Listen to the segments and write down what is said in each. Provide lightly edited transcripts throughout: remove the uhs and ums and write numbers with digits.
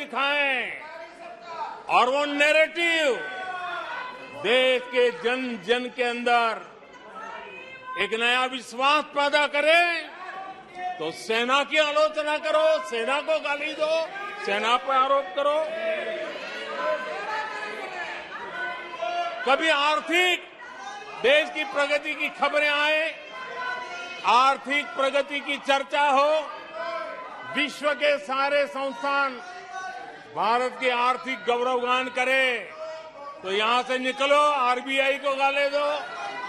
दिखाएं और वो नैरेटिव देश के जन जन के अंदर एक नया विश्वास पैदा करे। तो सेना की आलोचना करो, सेना को गाली दो, सेना पर आरोप करो। कभी आर्थिक देश की प्रगति की खबरें आए, आर्थिक प्रगति की चर्चा हो, विश्व के सारे संस्थान भारत के आर्थिक गौरवगान करे, तो यहां से निकलो, आरबीआई को गाली दो,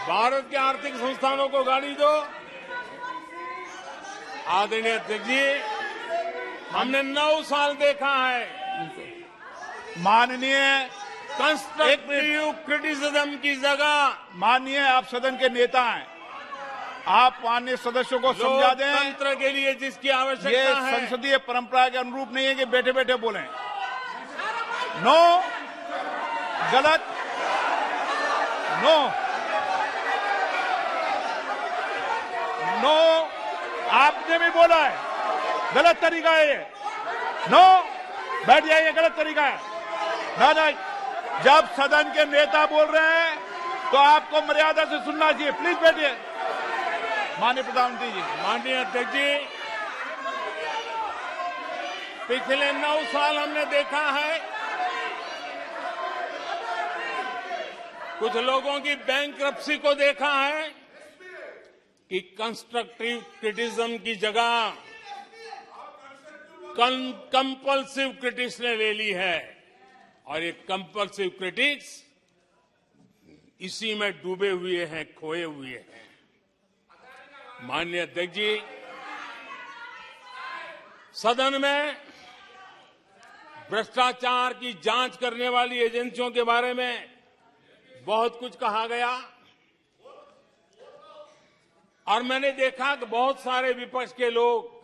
भारत के आर्थिक संस्थानों को गाली दो। आदरणीय अध्यक्ष जी, हमने 9 साल देखा है माननीय कंस्ट्रक्टिव क्रिटिसिज्म की जगह माननीय आप सदन के नेता हैं, आप माननीय सदस्यों को समझा दें। लोकतंत्र के लिए जिसकी ये आवश्यकता है, संसदीय परंपरा के अनुरूप नहीं है कि बैठे बैठे बोलें। नो, गलत, नो, नो, आपने भी बोला है, गलत तरीका है ये। नो, बैठ जाइए, गलत तरीका है। ना, जब सदन के नेता बोल रहे हैं तो आपको मर्यादा से सुनना चाहिए। प्लीज बैठिए। माननीय प्रधानमंत्री जी। माननीय अध्यक्ष जी, पिछले 9 साल हमने देखा है कुछ लोगों की बैंक्रप्सी को देखा है कि कंस्ट्रक्टिव क्रिटिसिज्म की जगह कंपल्सिव क्रिटिक्स ने ले ली है, और ये कंपल्सिव क्रिटिक्स इसी में डूबे हुए हैं, खोए हुए हैं। माननीय अध्यक्ष जी, सदन में भ्रष्टाचार की जांच करने वाली एजेंसियों के बारे में बहुत कुछ कहा गया, और मैंने देखा कि बहुत सारे विपक्ष के लोग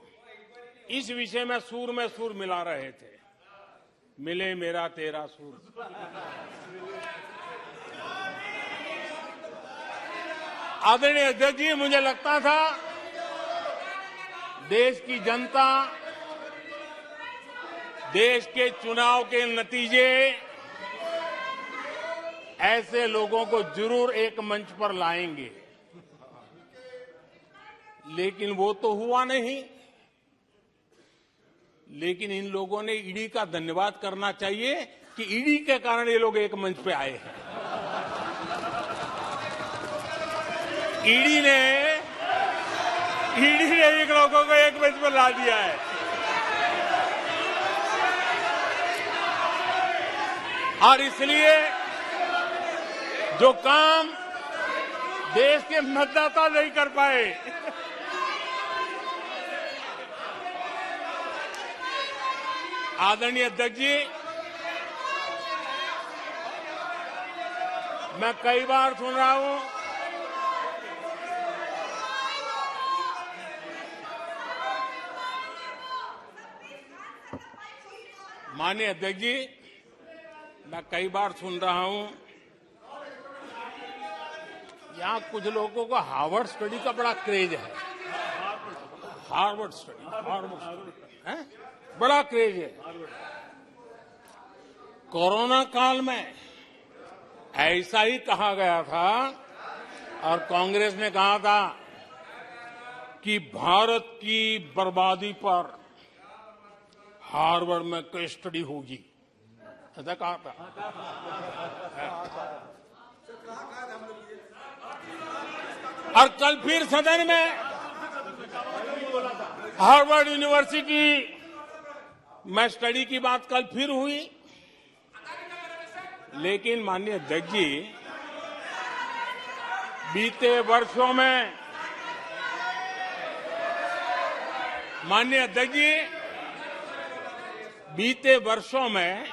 इस विषय में सुर मिला रहे थे। मिले मेरा तेरा सुर। आदरणीय अध्यक्ष जी, मुझे लगता था देश की जनता देश के चुनाव के नतीजे ऐसे लोगों को जरूर एक मंच पर लाएंगे, लेकिन वो तो हुआ नहीं। लेकिन इन लोगों ने ईडी का धन्यवाद करना चाहिए कि ईडी के कारण ये लोग एक मंच पे आए हैं। ईडी ने इन लोगों को एक मंच पर ला दिया है। और इसलिए जो काम देश के मतदाता नहीं कर पाए, आदरणीय अध्यक्ष जी, मैं कई बार सुन रहा हूं माननीय अध्यक्ष जी, मैं कई बार सुन रहा हूं यहां कुछ लोगों को हार्वर्ड स्टडी का बड़ा क्रेज है। हार्वर्ड स्टडी है, बड़ा क्रेज है। कोरोना काल में ऐसा ही कहा गया था, और कांग्रेस ने कहा था कि भारत की बर्बादी पर हार्वर्ड में केस स्टडी होगी, ऐसा कहा था। और कल फिर सदन में हार्वर्ड यूनिवर्सिटी में स्टडी की बात कल फिर हुई। लेकिन माननीय अध्यक्ष जी, बीते वर्षों में माननीय अध्यक्ष जी, बीते वर्षों में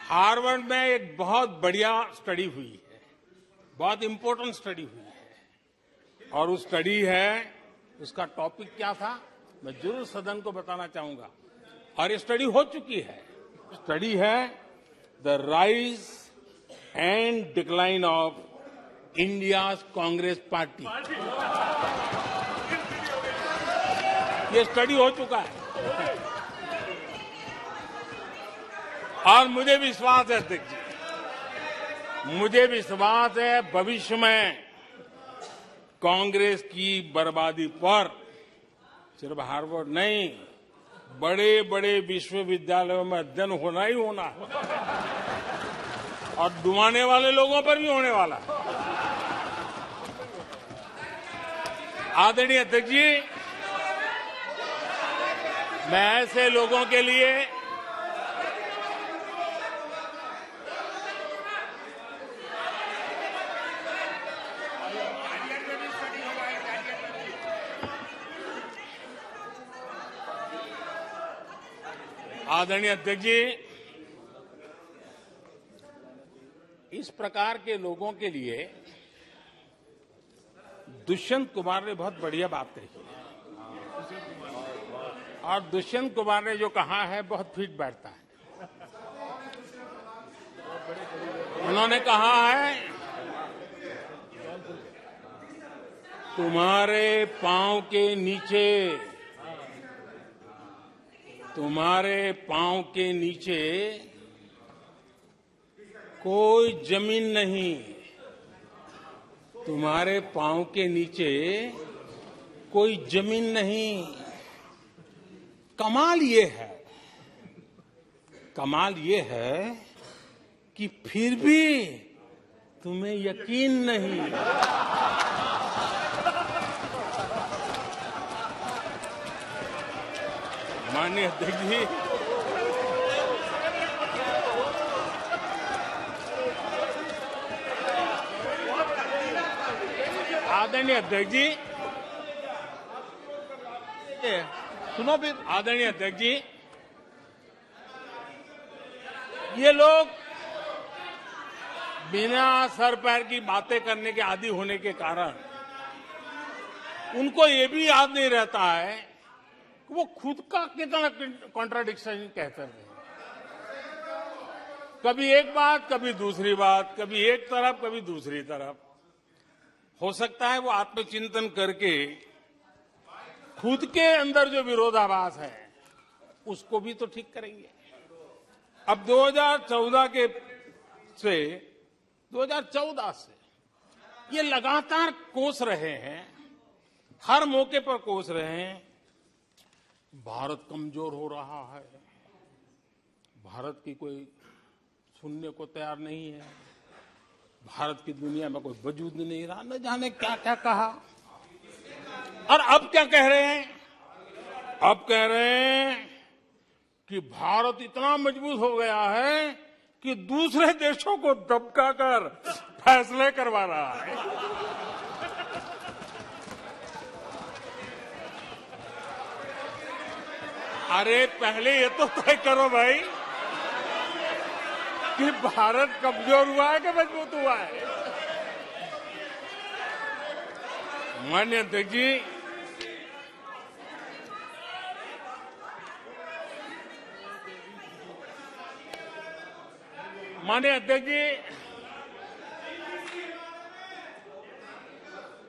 हार्वर्ड में एक बहुत बढ़िया स्टडी हुई है, बहुत इंपॉर्टेंट स्टडी हुई है। और उस स्टडी है, उसका टॉपिक क्या था मैं जरूर सदन को बताना चाहूंगा, और ये स्टडी हो चुकी है। स्टडी है the rise and decline of India's Congress party. ये स्टडी हो चुका है। और मुझे विश्वास है अध्यक्ष जी, मुझे विश्वास है भविष्य में कांग्रेस की बर्बादी पर सिर्फ हार्वर्ड नहीं, बड़े बड़े विश्वविद्यालयों में अध्ययन होना ही होना है और डुबाने वाले लोगों पर भी होने वाला है। आदरणीय अध्यक्ष जी, मैं ऐसे लोगों के लिए आदरणीय अध्यक्ष जी, इस प्रकार के लोगों के लिए दुष्यंत कुमार ने बहुत बढ़िया बात कही है और दुष्यंत कुमार ने जो कहा है बहुत फिट बैठता है। उन्होंने कहा है, तुम्हारे पांव के नीचे, तुम्हारे पांव के नीचे कोई जमीन नहीं, तुम्हारे पांव के नीचे कोई जमीन नहीं। कमाल ये है कि फिर भी तुम्हें यकीन नहीं। माननीय अध्यक्ष जी, आदरणीय अध्यक्ष जी, सुनो फिर। आदरणीय अध्यक्ष जी, ये लोग बिना सर पैर की बातें करने के आदी होने के कारण उनको ये भी याद नहीं रहता है कि वो खुद का कितना कॉन्ट्राडिक्शन कहते हैं। कभी एक बात, कभी दूसरी बात, कभी एक तरफ, कभी दूसरी तरफ। हो सकता है वो आत्मचिंतन करके खुद के अंदर जो विरोधाभास है उसको भी तो ठीक करेंगे। अब 2014 से ये लगातार कोस रहे हैं, हर मौके पर कोस रहे हैं, भारत कमजोर हो रहा है, भारत की कोई सुनने को तैयार नहीं है, भारत की दुनिया में कोई वजूद नहीं रहा, न जाने क्या क्या कहा। और अब क्या कह रहे हैं? अब कह रहे हैं कि भारत इतना मजबूत हो गया है कि दूसरे देशों को दबकाकर फैसले करवा रहा है। अरे पहले ये तो तय करो भाई कि भारत कमजोर हुआ है कि मजबूत हुआ है। माननीय अध्यक्ष जी,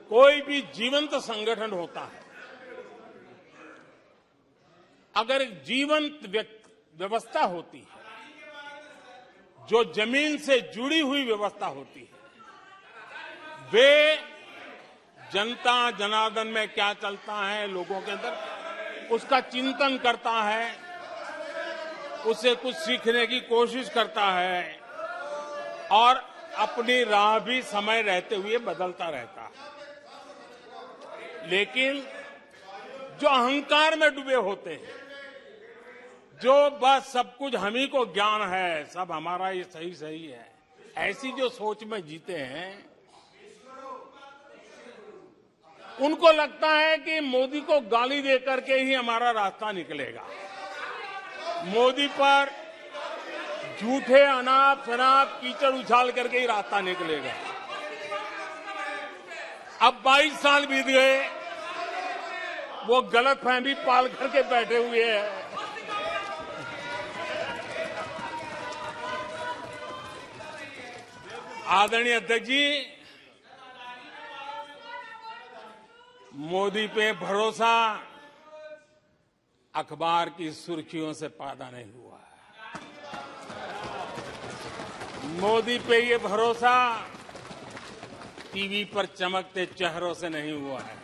कोई भी जीवंत संगठन होता है, अगर एक जीवंत व्यवस्था होती है, जो जमीन से जुड़ी हुई व्यवस्था होती है, वे जनता जनार्दन में क्या चलता है लोगों के अंदर उसका चिंतन करता है, उससे कुछ सीखने की कोशिश करता है और अपनी राह भी समय रहते हुए बदलता रहता है। लेकिन जो अहंकार में डूबे होते हैं, जो बस सब कुछ हम ही को ज्ञान है, सब हमारा ये सही सही है, ऐसी जो सोच में जीते हैं, उनको लगता है कि मोदी को गाली दे करके ही हमारा रास्ता निकलेगा। मोदी पर झूठे अनाप शनाप कीचड़ उछाल करके ही रास्ता निकलेगा। अब 22 साल बीत गए, वो गलतफहमी पाल करके बैठे हुए हैं। आदरणीय अध्यक्ष जी, मोदी पे भरोसा अखबार की सुर्खियों से पैदा नहीं हुआ है। मोदी पे ये भरोसा टीवी पर चमकते चेहरों से नहीं हुआ है।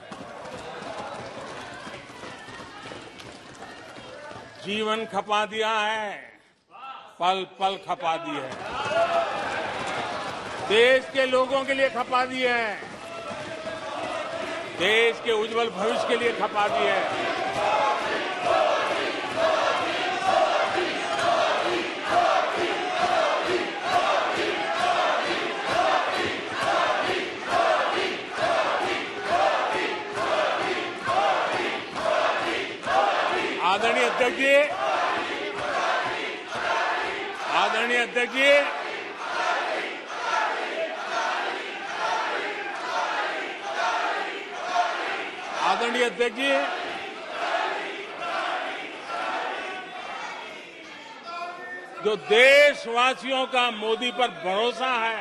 जीवन खपा दिया है, पल पल खपा दी है, देश के लोगों के लिए खपा दी है, देश के उज्जवल भविष्य के लिए खपा दी है। आदरणीय अध्यक्ष जी, आदरणीय अध्यक्ष जी, आदरणीय अध्यक्ष जी, जो देशवासियों का मोदी पर भरोसा है,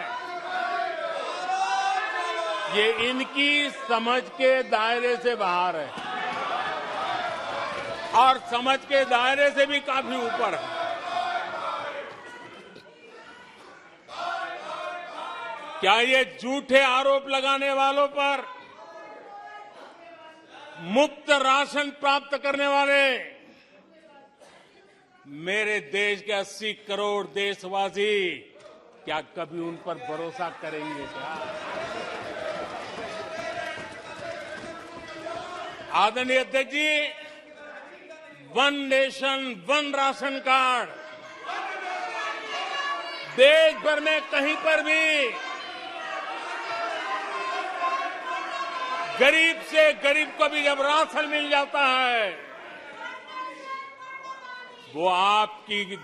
ये इनकी समझ के दायरे से बाहर है और समझ के दायरे से भी काफी ऊपर है। क्या ये झूठे आरोप लगाने वालों पर मुफ्त राशन प्राप्त करने वाले मेरे देश के 80 करोड़ देशवासी क्या कभी उन पर भरोसा करेंगे क्या? आदरणीय अध्यक्ष ji, one nation one ration card देश भर में कहीं पर भी गरीब से गरीब को भी जब राशन मिल जाता है, वो आपकी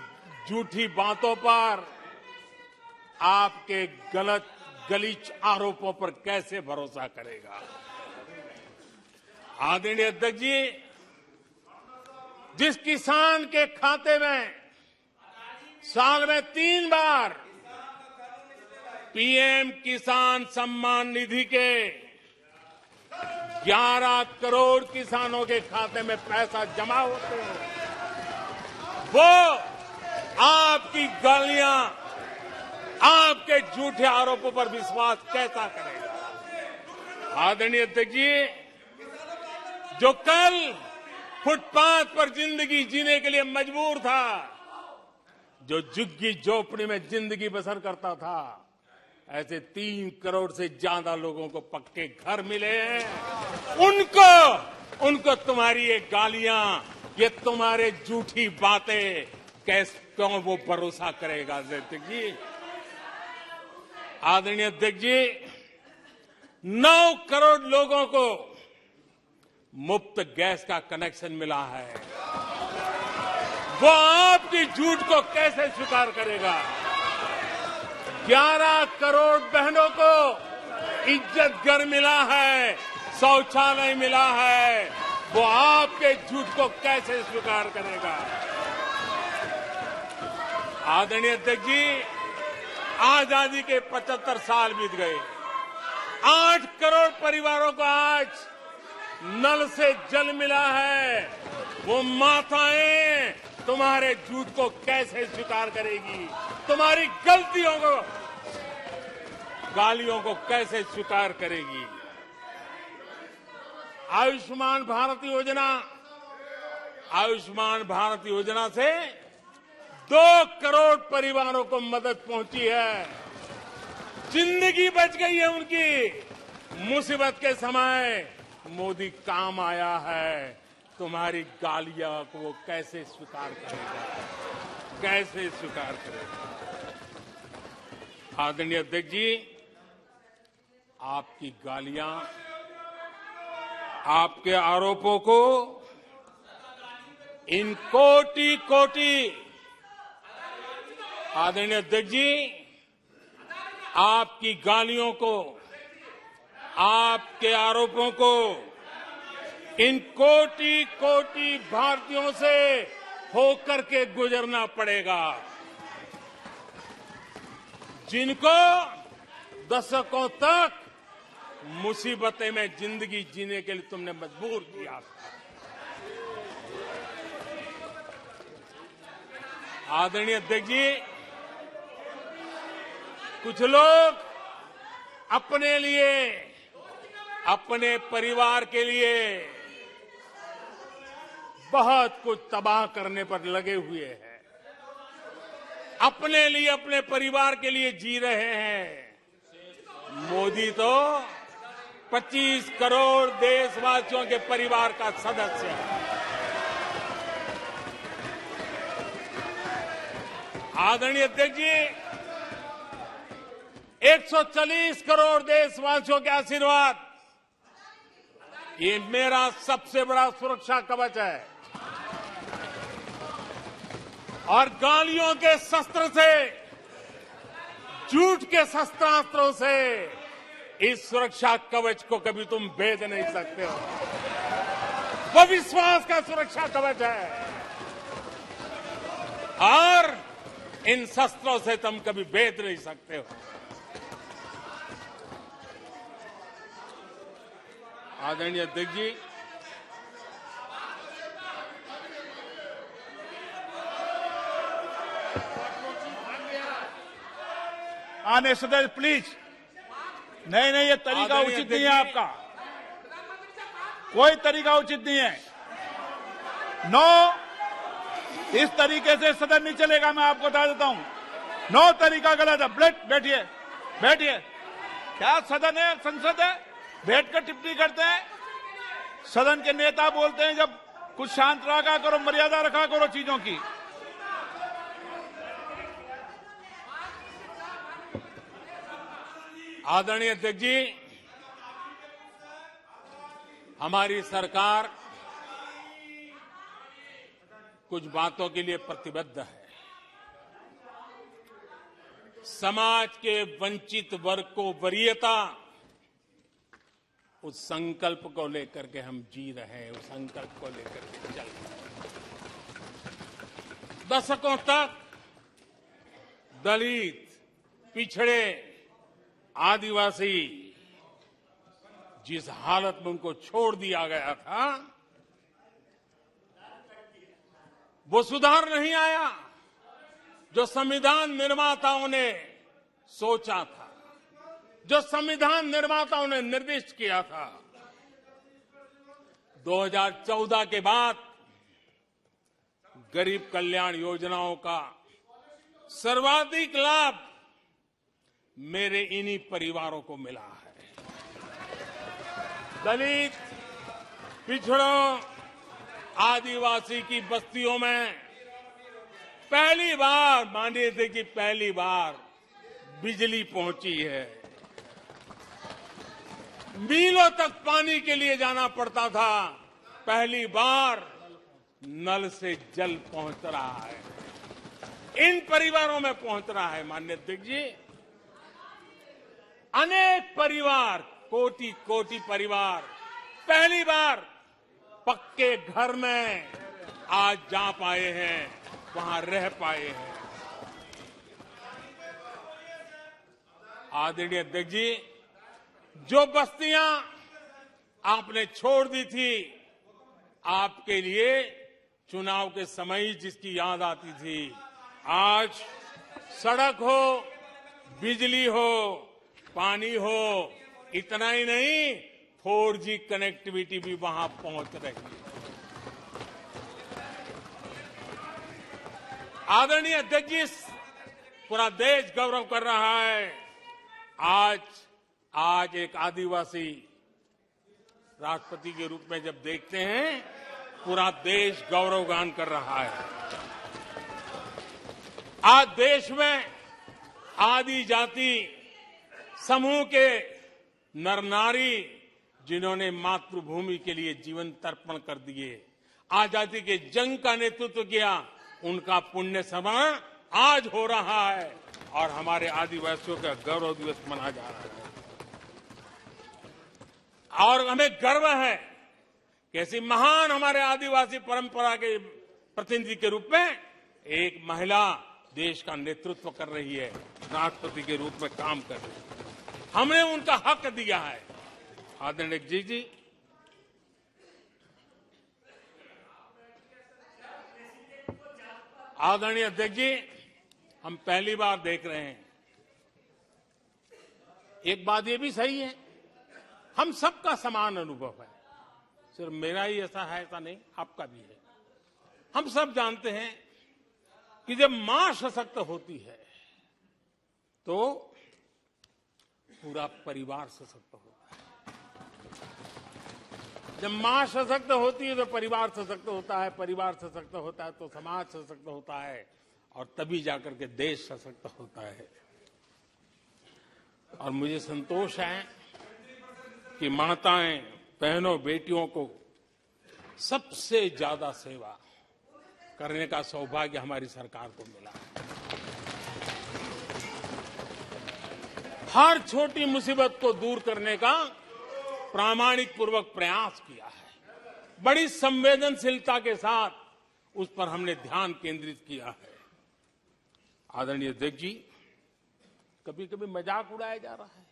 झूठी बातों पर, आपके गलत गलीच आरोपों पर कैसे भरोसा करेगा? आदरणीय अध्यक्ष जी, जिस किसान के खाते में साल में 3 बार पीएम किसान सम्मान निधि के 11 करोड़ किसानों के खाते में पैसा जमा होते हैं, वो आपकी गालियां, आपके झूठे आरोपों पर विश्वास कैसा करेगा? आदरणीय अध्यक्ष जी, जो कल फुटपाथ पर जिंदगी जीने के लिए मजबूर था, जो झुग्गी झोपड़ी में जिंदगी बसर करता था, ऐसे 3 करोड़ से ज्यादा लोगों को पक्के घर मिले हैं। उनको तुम्हारी ये गालियां, ये तुम्हारे झूठी बातें क्यों वो भरोसा करेगा? अध्यक्ष जी, आदरणीय अध्यक्ष जी, 9 करोड़ लोगों को मुफ्त गैस का कनेक्शन मिला है, वो आपकी झूठ को कैसे स्वीकार करेगा? 11 करोड़ बहनों को इज्जत घर मिला है, शौचालय मिला है, वो आपके झूठ को कैसे स्वीकार करेगा? आदरणीय अध्यक्ष जी, आजादी के 75 साल बीत गए, 8 करोड़ परिवारों को आज नल से जल मिला है, वो माताएं तुम्हारे झूठ को कैसे स्वीकार करेगी? तुम्हारी गलतियों को, गालियों को कैसे स्वीकार करेगी? आयुष्मान भारत योजना, आयुष्मान भारत योजना से 2 करोड़ परिवारों को मदद पहुंची है, जिंदगी बच गई है उनकी। मुसीबत के समय मोदी काम आया है, तुम्हारी गालियां को वो कैसे स्वीकार करेगा? कैसे स्वीकार करेगा? आदरणीय अध्यक्ष जी, आपकी गालियां, आपके आरोपों को इन कोटि कोटि, आदरणीय अध्यक्ष जी, आपकी गालियों को, आपके आरोपों को इन कोटि कोटि भारतीयों से होकर के गुजरना पड़ेगा, जिनको दशकों तक मुसीबतें में जिंदगी जीने के लिए तुमने मजबूर किया था। आदरणीय अध्यक्ष जी, कुछ लोग अपने लिए, अपने परिवार के लिए बहुत कुछ तबाह करने पर लगे हुए हैं। अपने लिए, अपने परिवार के लिए जी रहे हैं। मोदी तो 25 करोड़ देशवासियों के परिवार का सदस्य है। आदरणीय अध्यक्ष जी, 140 करोड़ देशवासियों के आशीर्वाद, ये मेरा सबसे बड़ा सुरक्षा कवच है। और गालियों के शस्त्र से, झूठ के शस्त्रास्त्रों से इस सुरक्षा कवच को कभी तुम भेद नहीं सकते हो। वो विश्वास का सुरक्षा कवच है और इन शस्त्रों से तुम कभी भेद नहीं सकते हो। आदरणीय अध्यक्ष जी, आने सदस्य प्लीज। नहीं, ये तरीका उचित नहीं है आपका, कोई तरीका उचित नहीं है। नो, इस तरीके से सदन नहीं चलेगा, मैं आपको बता देता हूं। नो, तरीका गलत है। बैठिए, बैठिए। क्या सदन है, संसद है? बैठकर टिप्पणी करते हैं। सदन के नेता बोलते हैं जब कुछ शांत रखा करो, मर्यादा रखा करो चीजों की। आदरणीय अध्यक्ष जी, हमारी सरकार कुछ बातों के लिए प्रतिबद्ध है। समाज के वंचित वर्ग को वरीयता, उस संकल्प को लेकर के हम जी रहे हैं, उस संकल्प को लेकर के चल रहे हैं। दशकों तक दलित, पिछड़े, आदिवासी जिस हालत में उनको छोड़ दिया गया था, वो सुधार नहीं आया जो संविधान निर्माताओं ने सोचा था, जो संविधान निर्माताओं ने निर्दिष्ट किया था। 2014 के बाद गरीब कल्याण योजनाओं का सर्वाधिक लाभ मेरे इन्हीं परिवारों को मिला है। दलित, पिछड़ों, आदिवासी की बस्तियों में पहली बार, मानिए थे कि पहली बार बिजली पहुंची है। मीलों तक पानी के लिए जाना पड़ता था, पहली बार नल से जल पहुंच रहा है, इन परिवारों में पहुंच रहा है। माननीय अध्यक्ष जी, अनेक परिवार, कोटि कोटि परिवार पहली बार पक्के घर में आज जा पाए हैं, वहां रह पाए हैं। आदरणीय अध्यक्ष जी, जो बस्तियां आपने छोड़ दी थी, आपके लिए चुनाव के समय ही जिसकी याद आती थी, आज सड़क हो, बिजली हो, पानी हो, इतना ही नहीं 4G कनेक्टिविटी भी वहां पहुंच रही है। आदरणीय अध्यक्ष जी, पूरा देश गौरव कर रहा है। आज एक आदिवासी राष्ट्रपति के रूप में जब देखते हैं, पूरा देश गौरवगान कर रहा है। आज देश में आदि जाति समूह के नर नारी, जिन्होंने मातृभूमि के लिए जीवन तर्पण कर दिए, आजादी के जंग का नेतृत्व किया, उनका पुण्य स्मरण आज हो रहा है और हमारे आदिवासियों का गौरव दिवस मनाया जा रहा है। और हमें गर्व है कि ऐसी महान हमारे आदिवासी परंपरा के प्रतिनिधि के रूप में एक महिला देश का नेतृत्व कर रही है, राष्ट्रपति के रूप में काम कर रही है। हमने उनका हक दिया है। आदरणीय जी, आदरणीय अध्यक्ष जी, हम पहली बार देख रहे हैं। एक बात ये भी सही है, हम सबका समान अनुभव है, सिर्फ मेरा ही ऐसा है ऐसा नहीं, आपका भी है। हम सब जानते हैं कि जब मां सशक्त होती है तो पूरा परिवार सशक्त होता है। जब मां सशक्त होती है तो परिवार सशक्त होता है, परिवार सशक्त होता है तो समाज सशक्त होता है, और तभी जाकर के देश सशक्त होता है। और मुझे संतोष है कि माताएं, बहनों, बेटियों को सबसे ज्यादा सेवा करने का सौभाग्य हमारी सरकार को मिला है। हर छोटी मुसीबत को दूर करने का प्रामाणिक पूर्वक प्रयास किया है। बड़ी संवेदनशीलता के साथ उस पर हमने ध्यान केंद्रित किया है। आदरणीय अध्यक्ष जी, कभी कभी मजाक उड़ाया जा रहा है,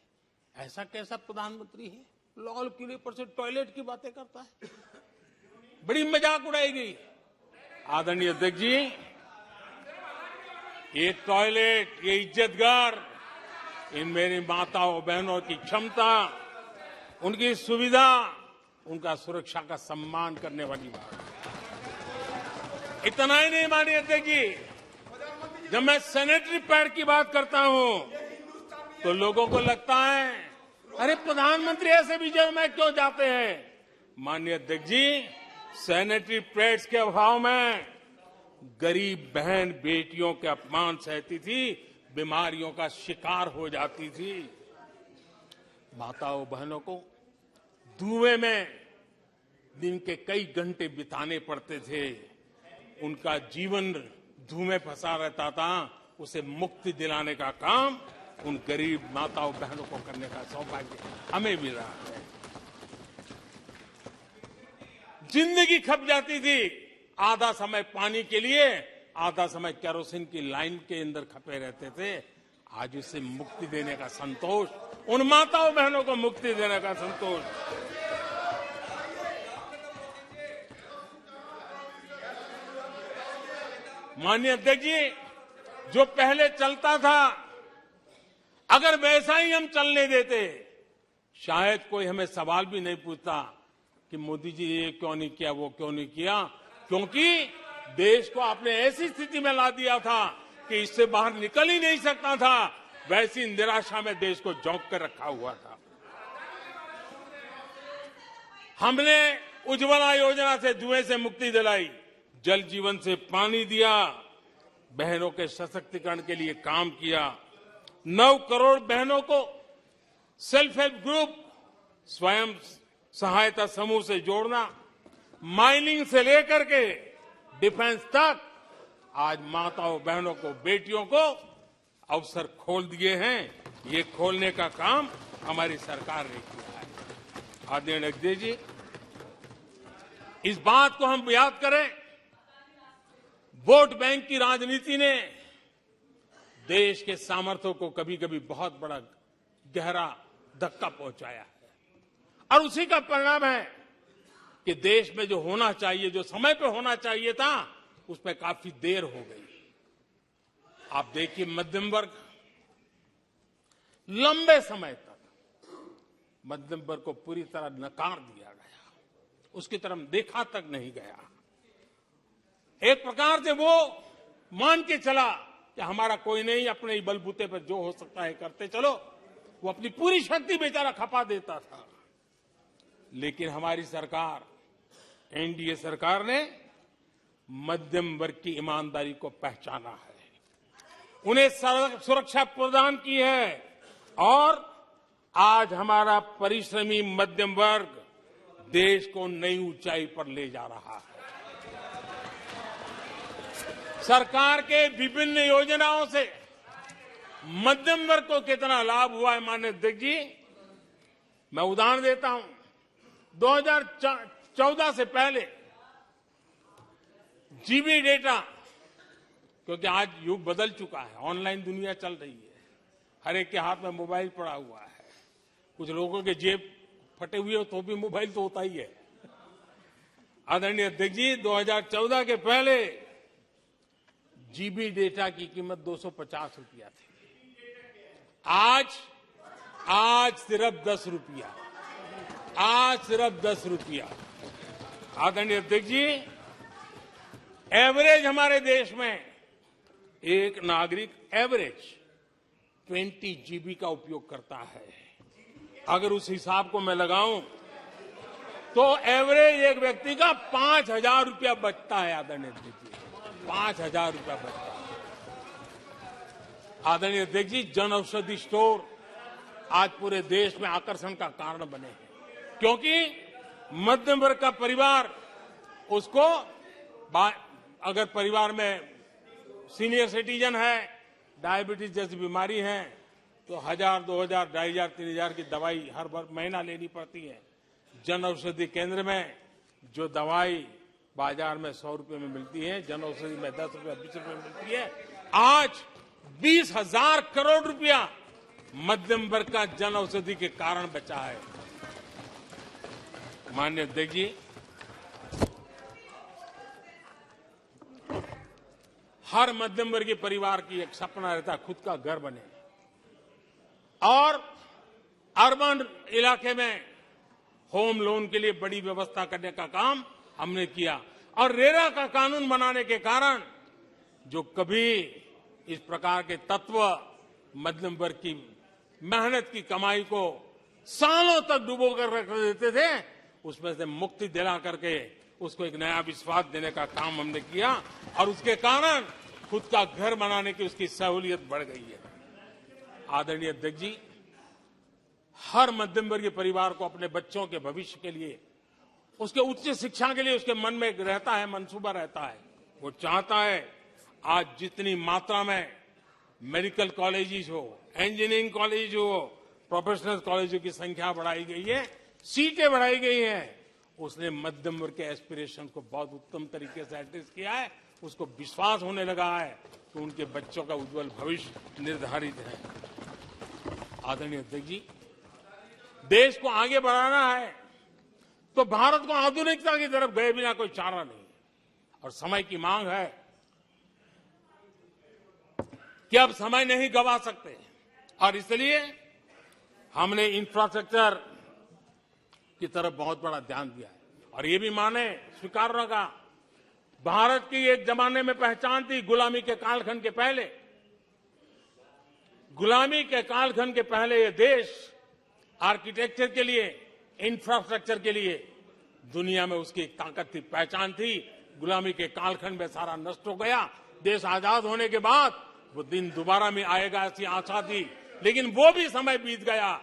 ऐसा कैसा प्रधानमंत्री है, लाल किले पर से टॉयलेट की बातें करता है, बड़ी मजाक उड़ाई गई। आदरणीय अध्यक्ष जी, ये टॉयलेट, ये इज्जतघर, इन मेरी माताओं बहनों की क्षमता, उनकी सुविधा, उनका सुरक्षा का सम्मान करने वाली बात। इतना ही नहीं मानिए अध्यक्ष जी, जब मैं सैनिटरी पैड की बात करता हूं तो लोगों को लगता है अरे प्रधानमंत्री ऐसे विजय में क्यों जाते हैं। माननीय अध्यक्ष जी, सैनिटरी पैड्स के अभाव में गरीब बहन बेटियों के अपमान सहती थी, बीमारियों का शिकार हो जाती थी। माताओं बहनों को धुएं में दिन के कई घंटे बिताने पड़ते थे, उनका जीवन धुएं फंसा रहता था, उसे मुक्ति दिलाने का काम उन गरीब माताओं बहनों को करने का सौभाग्य हमें मिला है। जिंदगी खप जाती थी, आधा समय पानी के लिए, आधा समय केरोसिन की लाइन के अंदर खपे रहते थे। आज उसे मुक्ति देने का संतोष, उन माताओं बहनों को मुक्ति देने का संतोष। माननीय अध्यक्ष जी, जो पहले चलता था, अगर वैसा ही हम चलने देते, शायद कोई हमें सवाल भी नहीं पूछता कि मोदी जी ये क्यों नहीं किया, वो क्यों नहीं किया, क्योंकि देश को आपने ऐसी स्थिति में ला दिया था कि इससे बाहर निकल ही नहीं सकता था। वैसी निराशा में देश को झोंक कर रखा हुआ था। हमने उज्ज्वला योजना से धुएं से मुक्ति दिलाई, जल जीवन से पानी दिया, बहनों के सशक्तिकरण के लिए काम किया। 9 करोड़ बहनों को सेल्फ हेल्प ग्रुप, स्वयं सहायता समूह से जोड़ना, माइनिंग से लेकर के डिफेंस तक, आज माताओं बहनों को, बेटियों को अवसर खोल दिए हैं। ये खोलने का काम हमारी सरकार ने किया है। आदरणीय अध्यक्ष जी, इस बात को हम याद करें, वोट बैंक की राजनीति ने देश के सामर्थ्य को कभी कभी बहुत बड़ा गहरा धक्का पहुंचाया है, और उसी का परिणाम है कि देश में जो होना चाहिए, जो समय पे होना चाहिए था, उसमें काफी देर हो गई। आप देखिए, मध्यम वर्ग लंबे समय तक मध्यम वर्ग को पूरी तरह नकार दिया गया, उसकी तरफ देखा तक नहीं गया। एक प्रकार से वो मान के चला कि हमारा कोई नहीं, अपने ही बलबूते पर जो हो सकता है करते चलो। वो अपनी पूरी शक्ति बेचारा खपा देता था। लेकिन हमारी सरकार, एनडीए सरकार ने मध्यम वर्ग की ईमानदारी को पहचाना है, उन्हें सुरक्षा प्रदान की है, और आज हमारा परिश्रमी मध्यम वर्ग देश को नई ऊंचाई पर ले जा रहा है। सरकार के विभिन्न योजनाओं से मध्यम वर्ग को कितना लाभ हुआ है, माननीय अध्यक्ष जी, मैं उदाहरण देता हूं। 2014 से पहले जीबी डेटा, क्योंकि आज युग बदल चुका है, ऑनलाइन दुनिया चल रही है, हर एक के हाथ में मोबाइल पड़ा हुआ है, कुछ लोगों के जेब फटे हुए हो तो भी मोबाइल तो होता ही है। आदरणीय अध्यक्ष जी, 2014 के पहले जीबी डेटा की कीमत 250 रुपया थी। आज सिर्फ 10 रुपया। आज सिर्फ 10 रुपया। आदरणीय अध्यक्ष जी, एवरेज हमारे देश में एक नागरिक एवरेज 20 जीबी का उपयोग करता है। अगर उस हिसाब को मैं लगाऊं तो एवरेज एक व्यक्ति का 5,000 रुपया बचता है। आदरणीय अध्यक्ष जी, 5,000 रुपया बचता है। आदरणीय अध्यक्ष जी, जन औषधि स्टोर आज पूरे देश में आकर्षण का कारण बने हैं, क्योंकि मध्यम वर्ग का परिवार उसको, अगर परिवार में सीनियर सिटीजन है, डायबिटीज जैसी बीमारी है, तो 1,000, 2,000, 2,500, 3,000 की दवाई हर महीना लेनी पड़ती है। जन औषधि केंद्र में जो दवाई बाजार में 100 रुपए में मिलती है, जन औषधि में 10 रुपए 20 रुपए में मिलती है। आज 20,000 करोड़ रुपया मध्यम वर्ग का जन औषधि के कारण बचा है। माननीय अध्यक्ष जी, हर मध्यम वर्गीय परिवार की एक सपना रहता है खुद का घर बने, और अर्बन इलाके में होम लोन के लिए बड़ी व्यवस्था करने का काम हमने किया। और रेरा का कानून बनाने के कारण जो कभी इस प्रकार के तत्व मध्यम वर्ग की मेहनत की कमाई को सालों तक डुबो कर रख देते थे, उसमें से मुक्ति दिला करके उसको एक नया विश्वास देने का काम हमने किया, और उसके कारण खुद का घर बनाने की उसकी सहूलियत बढ़ गई है। आदरणीय अध्यक्ष जी, हर मध्यम वर्गीय परिवार को अपने बच्चों के भविष्य के लिए, उसके उच्च शिक्षा के लिए उसके मन में रहता है, मंसूबा रहता है। वो चाहता है आज जितनी मात्रा में मेडिकल कॉलेजेस हो, इंजीनियरिंग कॉलेज हो, प्रोफेशनल कॉलेजों की संख्या बढ़ाई गई है, सीटें बढ़ाई गई हैं, उसने मध्यम वर्ग के एस्पिरेशन को बहुत उत्तम तरीके से एड्रेस किया है। उसको विश्वास होने लगा है कि उनके बच्चों का उज्जवल भविष्य निर्धारित है। आदरणीय अध्यक्ष जी, देश को आगे बढ़ाना है तो भारत को आधुनिकता की तरफ गए बिना कोई चारा नहीं, और समय की मांग है कि अब समय नहीं गंवा सकते, और इसलिए हमने इंफ्रास्ट्रक्चर की तरफ बहुत बड़ा ध्यान दिया है। और ये भी माने, स्वीकार होगा, भारत की एक जमाने में पहचान थी गुलामी के कालखंड के पहले। गुलामी के कालखंड के पहले ये देश आर्किटेक्चर के लिए, इंफ्रास्ट्रक्चर के लिए दुनिया में उसकी एक ताकत थी, पहचान थी। गुलामी के कालखंड में सारा नष्ट हो गया। देश आजाद होने के बाद वो दिन दोबारा में आएगा ऐसी आशा थी, लेकिन वो भी समय बीत गया।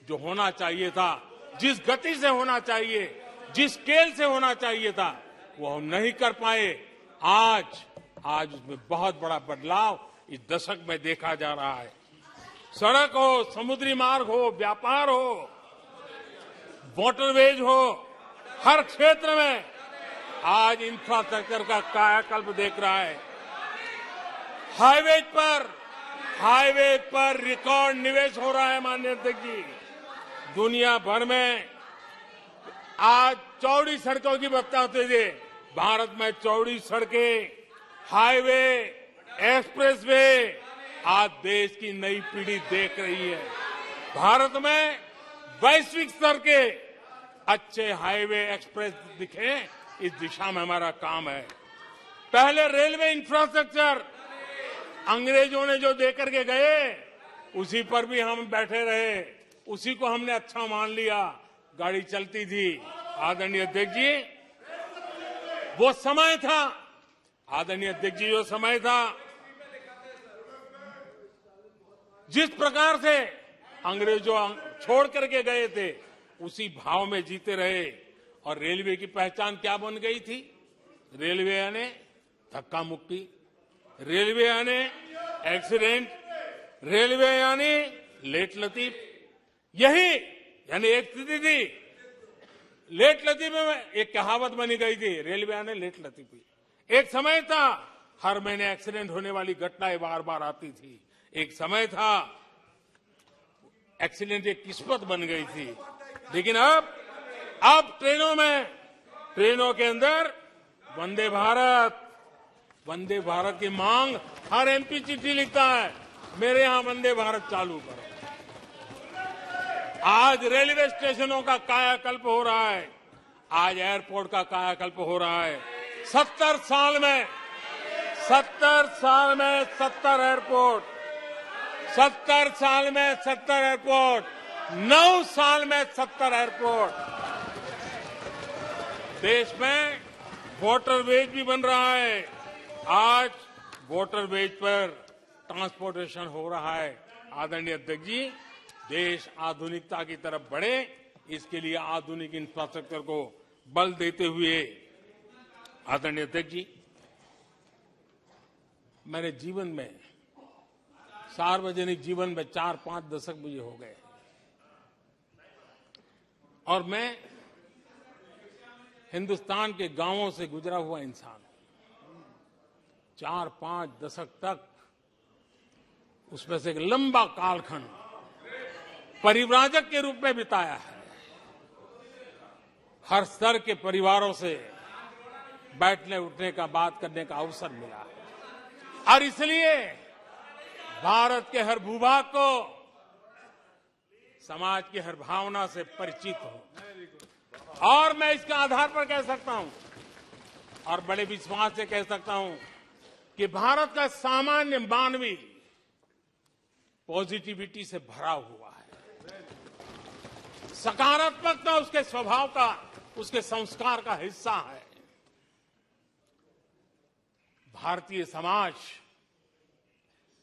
जो होना चाहिए था, जिस गति से होना चाहिए, जिस स्केल से होना चाहिए था, वो हम नहीं कर पाए। आज उसमें बहुत बड़ा बदलाव इस दशक में देखा जा रहा है। सड़क हो, समुद्री मार्ग हो, व्यापार हो, वाटरवेज हो, हर क्षेत्र में आज इंफ्रास्ट्रक्चर का कायाकल्प देख रहा है। हाईवे पर रिकॉर्ड निवेश हो रहा है। माननीय अध्यक्ष जी, दुनिया भर में आज चौड़ी सड़कों की बात होती थी, भारत में चौड़ी सड़कें, हाईवे, एक्सप्रेसवे आज देश की नई पीढ़ी देख रही है। भारत में वैश्विक स्तर के अच्छे हाईवे, एक्सप्रेस दिखे, इस दिशा में हमारा काम है। पहले रेलवे इंफ्रास्ट्रक्चर अंग्रेजों ने जो देकर के गए, उसी पर भी हम बैठे रहे, उसी को हमने अच्छा मान लिया, गाड़ी चलती थी। आदरणीय अध्यक्ष जी, वो समय था, आदरणीय अध्यक्ष जी, जो समय था, जिस प्रकार से अंग्रेजों छोड़ करके गए थे, उसी भाव में जीते रहे। और रेलवे की पहचान क्या बन गई थी? रेलवे यानी धक्का मुक्की, रेलवे यानी एक्सीडेंट, रेलवे यानी लेट लतीफ। यही यानी एक स्थिति थी। लेट लतीफ में एक कहावत बनी गई थी, रेलवे यानी लेट लतीफी। एक समय था हर महीने एक्सीडेंट होने वाली घटनाएं बार बार आती थी। एक समय था एक्सीडेंट एक किस्मत बन गई थी। लेकिन अब ट्रेनों के अंदर वंदे भारत, वंदे भारत की मांग हर एमपी चिट्ठी लिखता है, मेरे यहां वंदे भारत चालू करो। आज रेलवे स्टेशनों का कायाकल्प हो रहा है, आज एयरपोर्ट का कायाकल्प हो रहा है। 70 साल में 70 एयरपोर्ट, 70 साल में 70 एयरपोर्ट, 9 साल में 70 एयरपोर्ट। देश में वाटरवेज भी बन रहा है। आज वाटरवेज पर ट्रांसपोर्टेशन हो रहा है। आदरणीय अध्यक्ष जी, देश आधुनिकता की तरफ बढ़े, इसके लिए आधुनिक इंफ्रास्ट्रक्चर को बल देते हुए आदरणीय अध्यक्ष जी, मैंने जीवन में, सार्वजनिक जीवन में 4-5 दशक मुझे हो गए और मैं हिंदुस्तान के गांवों से गुजरा हुआ इंसान, 4-5 दशक तक उसमें से एक लंबा कालखंड परिव्राजक के रूप में बिताया है। हर स्तर के परिवारों से बैठने उठने का, बात करने का अवसर मिला है और इसलिए भारत के हर भूभाग को, समाज की हर भावना से परिचित हूं और मैं इसके आधार पर कह सकता हूं और बड़े विश्वास से कह सकता हूं कि भारत का सामान्य मानवी पॉजिटिविटी से भरा हुआ है। सकारात्मकता उसके स्वभाव का, उसके संस्कार का हिस्सा है। भारतीय समाज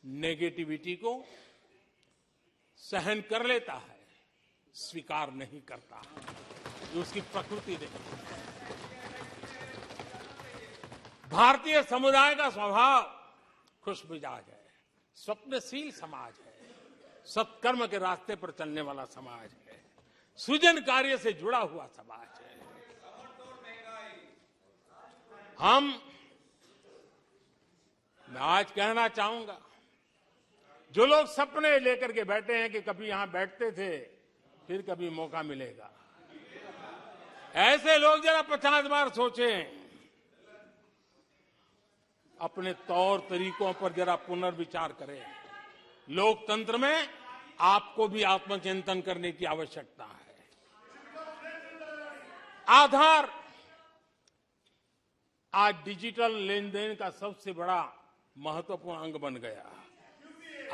नेगेटिविटी को सहन कर लेता है, स्वीकार नहीं करता। ये उसकी प्रकृति नहीं। भारतीय समुदाय का स्वभाव खुशमिजाज है, स्वप्नशील समाज है, सत्कर्म के रास्ते पर चलने वाला समाज है, सृजन कार्य से जुड़ा हुआ समाज है। मैं आज कहना चाहूंगा, जो लोग सपने लेकर के बैठे हैं कि कभी यहां बैठते थे, फिर कभी मौका मिलेगा, ऐसे लोग जरा 50 बार सोचें, अपने तौर तरीकों पर जरा पुनर्विचार करें। लोकतंत्र में आपको भी आत्मचिंतन करने की आवश्यकता है। आधार आज डिजिटल लेन देन का सबसे बड़ा महत्वपूर्ण अंग बन गया।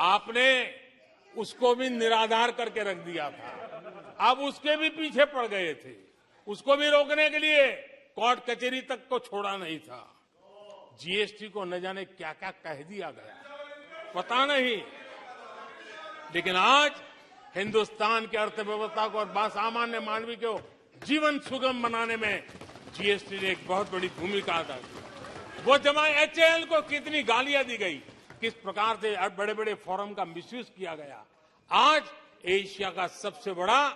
आपने उसको भी निराधार करके रख दिया था, अब उसके भी पीछे पड़ गए थे। उसको भी रोकने के लिए कोर्ट कचहरी तक को छोड़ा नहीं था। जीएसटी को न जाने क्या क्या कह दिया गया, पता नहीं, लेकिन आज हिंदुस्तान की अर्थव्यवस्था को और सामान्य मानवी को जीवन सुगम बनाने में जीएसटी ने एक बहुत बड़ी भूमिका अदा की। वो जमा एचएएल को कितनी गालियां दी गई, किस प्रकार से बड़े बड़े फोरम का मिसयूज किया गया। आज एशिया का सबसे बड़ा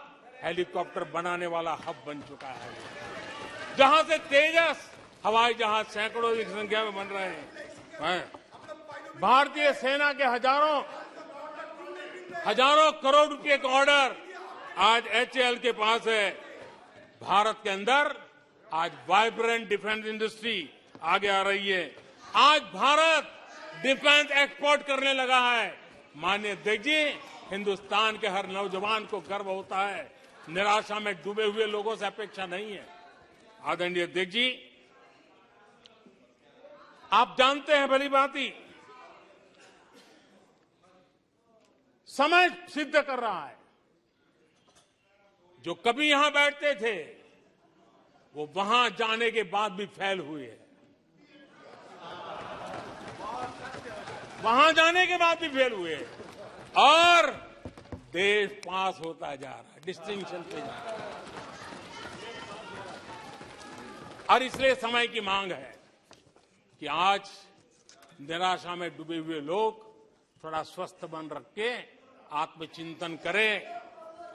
हेलीकॉप्टर बनाने वाला हब बन चुका है, जहां से तेजस हवाई जहाज सैकड़ों की संख्या में बन रहे हैं। भारतीय सेना के हजारों करोड़ रुपए का ऑर्डर आज एचएएल के पास है। भारत के अंदर आज वाइब्रेंट डिफेंस इंडस्ट्री आगे आ रही है। आज भारत डिफेंस एक्सपोर्ट करने लगा है। माननीय अध्यक्ष जी, हिंदुस्तान के हर नौजवान को गर्व होता है। निराशा में डूबे हुए लोगों से अपेक्षा नहीं है। आदरणीय अध्यक्ष जी, आप जानते हैं भली भांति, समय सिद्ध कर रहा है, जो कभी यहां बैठते थे वो वहां जाने के बाद भी फेल हुए हैं। वहां जाने के बाद भी फेल हुए और देश पास होता जा रहा है, डिस्टिंक्शन पे जा रहा है। और इसलिए समय की मांग है कि आज निराशा में डूबे हुए लोग थोड़ा स्वस्थ मन रख के आत्मचिंतन करें।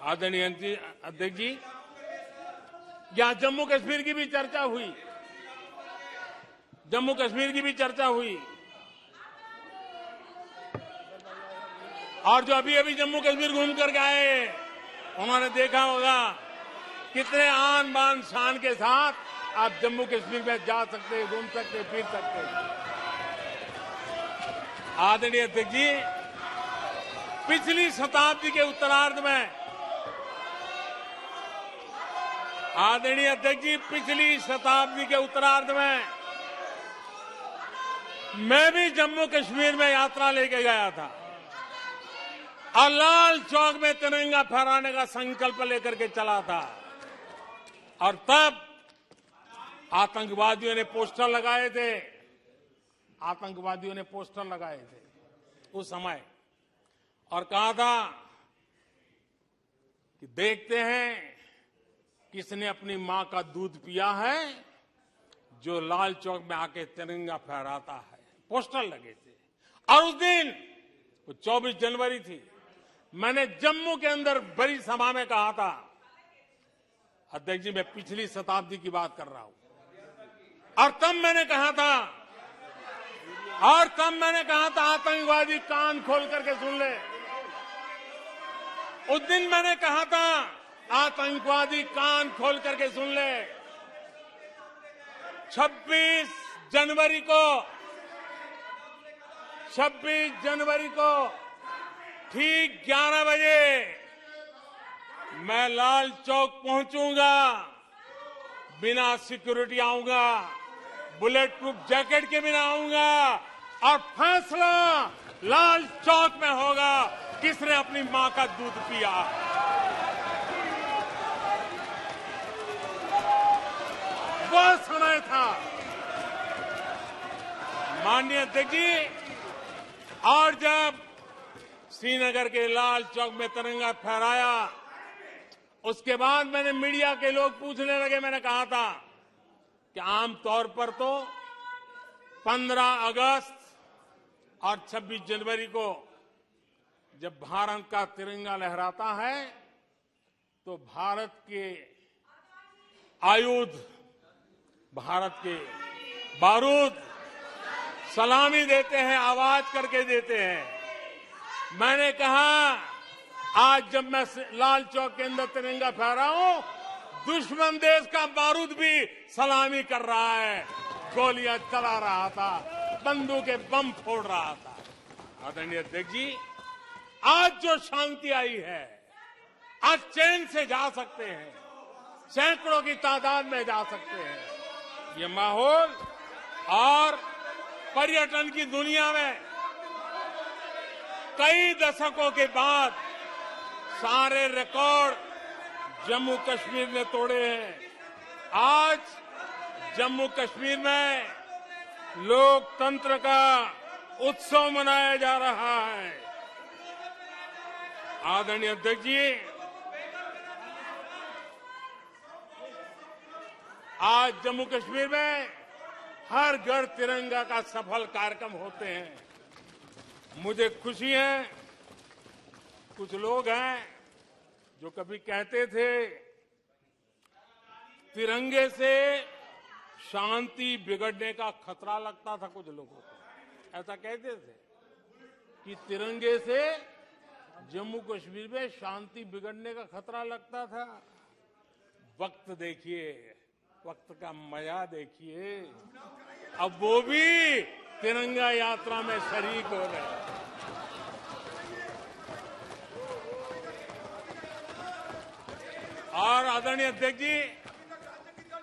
आदरणीय अध्यक्ष जी, यहां जम्मू कश्मीर की भी चर्चा हुई, जम्मू कश्मीर की भी चर्चा हुई, और जो अभी अभी जम्मू कश्मीर घूम कर गए उन्होंने देखा होगा कितने आन बान शान के साथ आप जम्मू कश्मीर में जा सकते, घूम सकते, फिर सकते। आदरणीय अध्यक्ष जी, पिछली शताब्दी के उत्तरार्ध में आदरणीय अध्यक्ष जी, पिछली शताब्दी के उत्तरार्ध में मैं भी जम्मू कश्मीर में यात्रा लेके गया था और लाल चौक में तिरंगा फहराने का संकल्प लेकर के चला था। और तब आतंकवादियों ने पोस्टर लगाए थे, उस समय, और कहा था कि देखते हैं किसने अपनी मां का दूध पिया है जो लाल चौक में आके तिरंगा फहराता है। पोस्टर लगे थे। और उस दिन वो 24 जनवरी थी। मैंने जम्मू के अंदर बड़ी सभा में कहा था, अध्यक्ष जी मैं पिछली शताब्दी की बात कर रहा हूं, और तब मैंने कहा था आतंकवादी कान खोल करके सुन ले। उस दिन मैंने कहा था आतंकवादी कान खोल करके सुन ले। 26 जनवरी को ठीक 11 बजे मैं लाल चौक पहुंचूंगा, बिना सिक्योरिटी आऊंगा, बुलेट प्रूफ जैकेट के बिना आऊंगा, और फैसला लाल चौक में होगा किसने अपनी मां का दूध पिया। वो समय था माननीय अध्यक्ष जी। और जब श्रीनगर के लाल चौक में तिरंगा फहराया, उसके बाद मैंने मीडिया के लोग पूछने लगे, मैंने कहा था कि आमतौर पर तो 15 अगस्त और 26 जनवरी को जब भारत का तिरंगा लहराता है तो भारत के आयुध, भारत के बारूद सलामी देते हैं, आवाज करके देते हैं। मैंने कहा आज जब मैं लाल चौक के अंदर तिरंगा फहरा हूं, दुश्मन देश का बारूद भी सलामी कर रहा है, गोलियां चला रहा था, बंदूकें बम फोड़ रहा था। आदरणीय अध्यक्ष जी, आज जो शांति आई है, आज चैन से जा सकते हैं, सैकड़ों की तादाद में जा सकते हैं। ये माहौल और पर्यटन की दुनिया में कई दशकों के बाद सारे रिकॉर्ड जम्मू कश्मीर ने तोड़े हैं। आज जम्मू कश्मीर में लोकतंत्र का उत्सव मनाया जा रहा है। आदरणीय अध्यक्ष जी, आज जम्मू कश्मीर में हर घर तिरंगा का सफल कार्यक्रम होते हैं। मुझे खुशी है, कुछ लोग हैं जो कभी कहते थे तिरंगे से शांति बिगड़ने का खतरा लगता था, कुछ लोगों को ऐसा कहते थे कि तिरंगे से जम्मू कश्मीर में शांति बिगड़ने का खतरा लगता था। वक्त देखिए, वक्त का मजा देखिए, अब वो भी तिरंगा यात्रा में शरीक हो रहे हैं। और आदरणीय अध्यक्ष जी,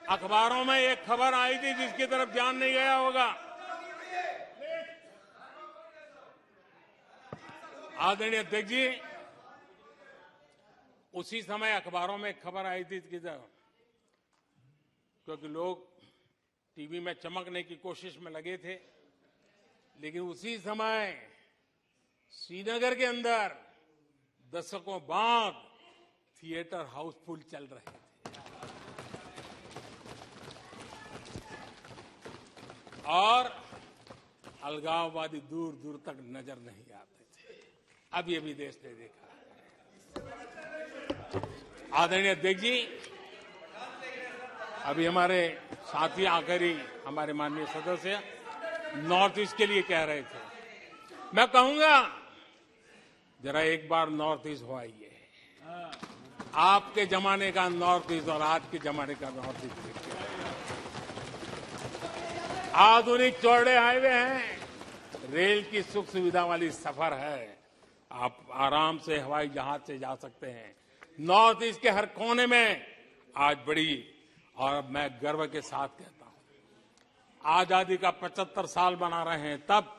अखबारों में एक खबर आई थी जिसकी तरफ ध्यान नहीं गया होगा। आदरणीय अध्यक्ष जी, उसी समय अखबारों में एक खबर आई थी क्योंकि लोग टीवी में चमकने की कोशिश में लगे थे, लेकिन उसी समय श्रीनगर के अंदर दशकों बाद थिएटर हाउसफुल चल रहे थे और अलगाववादी दूर दूर तक नजर नहीं आते थे। अब ये भी देश ने देखा है। आदरणीय अध्यक्ष जी, अभी हमारे साथी आकर ही हमारे माननीय सदस्य नॉर्थ ईस्ट के लिए कह रहे थे। मैं कहूंगा जरा एक बार नॉर्थ ईस्ट हो आइए। आपके जमाने का नॉर्थ ईस्ट और आज के जमाने का नॉर्थ ईस्ट देखिए। आधुनिक चौड़े हाईवे हैं, रेल की सुख सुविधा वाली सफर है। आप आराम से हवाई जहाज से जा सकते हैं। नॉर्थ ईस्ट के हर कोने में आज बड़ी, और मैं गर्व के साथ कहता हूं, आजादी का 75 साल मना रहे हैं, तब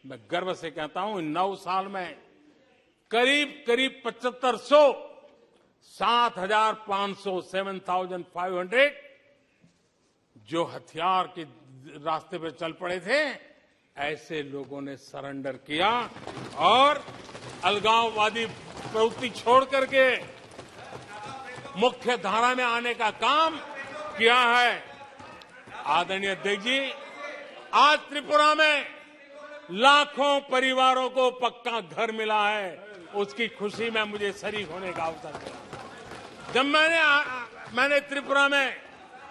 मैं गर्व से कहता हूं इन 9 साल में करीब 7500 7,500 7,500 जो हथियार के रास्ते पर चल पड़े थे, ऐसे लोगों ने सरेंडर किया और अलगाववादी प्रवृत्ति छोड़ करके मुख्य धारा में आने का काम किया है। आदरणीय अध्यक्ष जी, आज त्रिपुरा में लाखों परिवारों को पक्का घर मिला है, उसकी खुशी में मुझे शरीक होने का अवसर मिला। जब मैंने त्रिपुरा में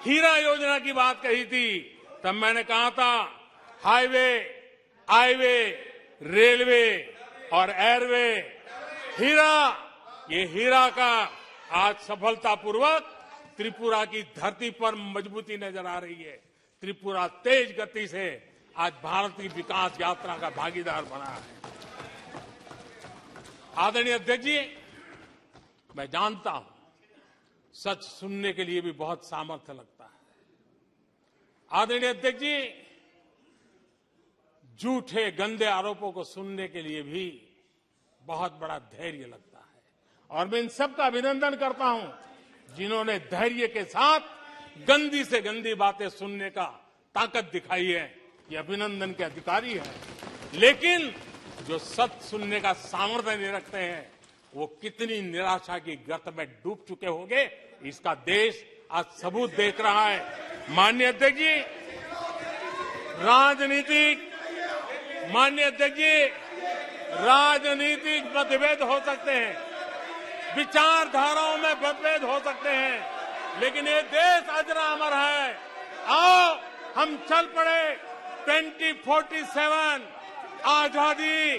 हीरा योजना की बात कही थी, तब मैंने कहा था हाईवे, हाईवे, रेलवे और एयरवे, ये हीरा का आज सफलतापूर्वक त्रिपुरा की धरती पर मजबूती नजर आ रही है। त्रिपुरा तेज गति से आज भारत की विकास यात्रा का भागीदार बना है। आदरणीय अध्यक्ष जी, मैं जानता हूं सच सुनने के लिए भी बहुत सामर्थ्य लगता है। आदरणीय अध्यक्ष जी, झूठे गंदे आरोपों को सुनने के लिए भी बहुत बड़ा धैर्य लगता है, और मैं इन सबका अभिनंदन करता हूं जिन्होंने धैर्य के साथ गंदी से गंदी बातें सुनने का ताकत दिखाई है। ये अभिनंदन के अधिकारी हैं। लेकिन जो सच सुनने का सामर्थ्य नहीं रखते हैं, वो कितनी निराशा की गर्त में डूब चुके होंगे, इसका देश आज सबूत देख रहा है। माननीय अध्यक्ष जी, राजनीतिक मतभेद हो सकते हैं, विचारधाराओं में मतभेद हो सकते हैं, लेकिन ये देश अजरा अमर है। आओ हम चल पड़े 2047 आजादी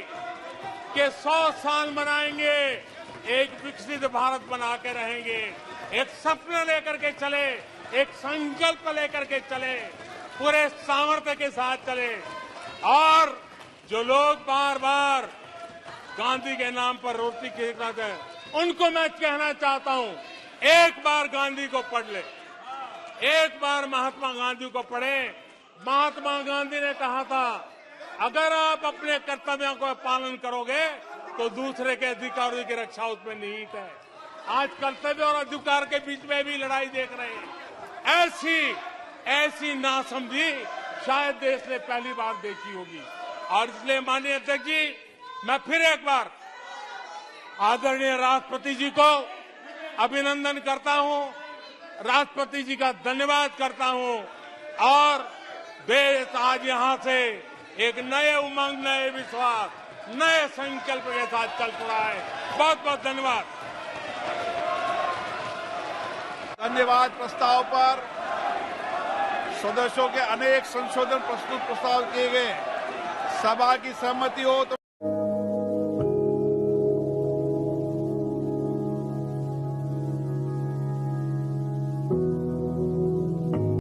के 100 साल मनाएंगे, एक विकसित भारत बना के रहेंगे, एक सपना लेकर के चले, एक संकल्प लेकर के चले, पूरे सामर्थ्य के साथ चले। और जो लोग बार बार गांधी के नाम पर रोटी खिलाते हैं, उनको मैं कहना चाहता हूं, एक बार गांधी को पढ़ ले, एक बार महात्मा गांधी को पढ़े। महात्मा गांधी ने कहा था, अगर आप अपने कर्तव्यों को पालन करोगे तो दूसरे के अधिकारों की रक्षा उसमें निहित है। आज कर्तव्य और अधिकार के बीच में भी लड़ाई देख रहे हैं। ऐसी नासमझी शायद देश ने पहली बार देखी होगी। और इसलिए माननीय अध्यक्ष जी, मैं फिर एक बार आदरणीय राष्ट्रपति जी को अभिनंदन करता हूं, राष्ट्रपति जी का धन्यवाद करता हूं, और देश आज यहां से एक नए उमंग, नए विश्वास, नए संकल्प के साथ चल पड़ा है। बहुत बहुत धन्यवाद। धन्यवाद। प्रस्ताव पर सदस्यों के अनेक संशोधन प्रस्तुत प्रस्ताव किए गए। सभा की सहमति हो तो